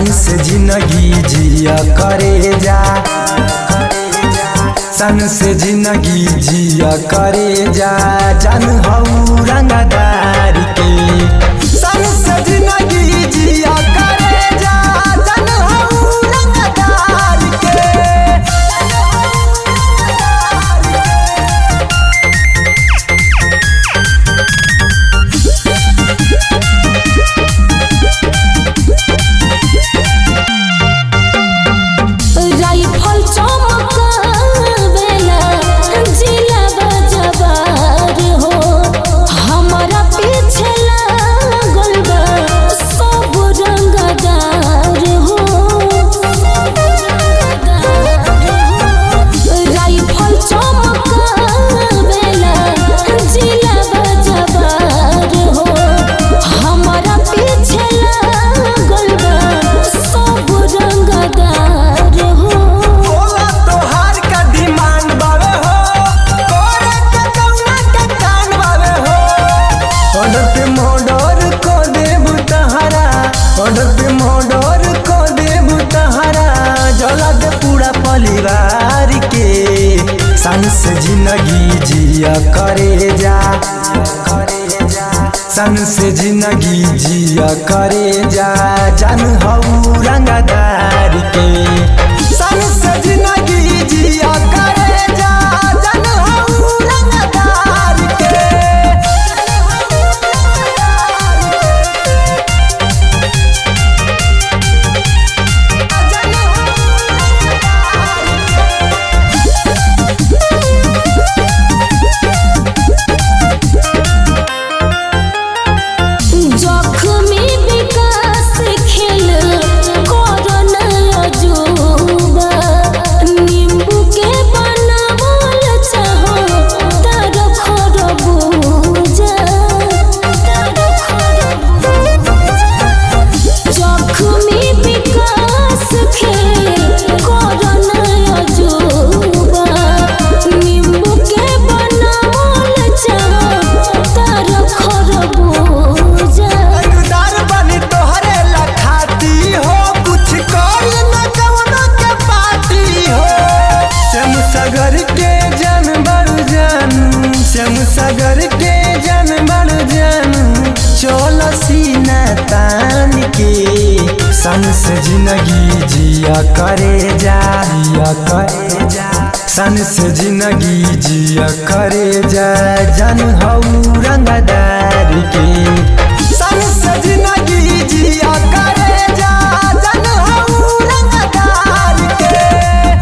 सन से जिंदगी जिया करे जा, सन से जिंदगी जिया करे जा, जान हऊ रंगदार के। सन से जिंदगी जिया करे जा, जान हऊ रंगदार के। राइफल चमकावेला जिला बजवार हो, हमारा पीछे लागल बा सब रंगदार हो। राइफल चमकावेला जिला बजवार हो, हमारा पीछे लागल बा सब रंगदार हो। बोला तोहार का डिमांड बावे हो, तोरे के कौना के कान बावे हो। ऑर्डर पे मर्डर को देबू तहरा, ऑर्डर पे मर्डर को देबू तहरा, जला दे पूरा परिवार के। सन से जिंदगी जिया करे जा, सन से जिंदगी जिया करे जा, जान हऊ रंगदार के। सन से जिंदगी जिया करे जा, जान हऊ रंगदार के। जख्मी विकास खेल कोरोना अजूबा, नींबू के बनावल चाहो तार खरबूजा। जख्मी विकास खेल कोरोना अजूबा, नींबू के बनावल चाहो तार खरबूजा। रंगदार बनी तोहरे ला खाती हो, कुछ कर न कवनो के पाती हो। श्याम सागर के जान बड़ जानू, श्याम सागर के जान बड़ जानू, चल सीना तान के। सन से जिंदगी जिया करे जा, जिया करे जा, सन से जिंदगी जिया करे जा, जान हऊ रंगदार के। सन से जिंदगी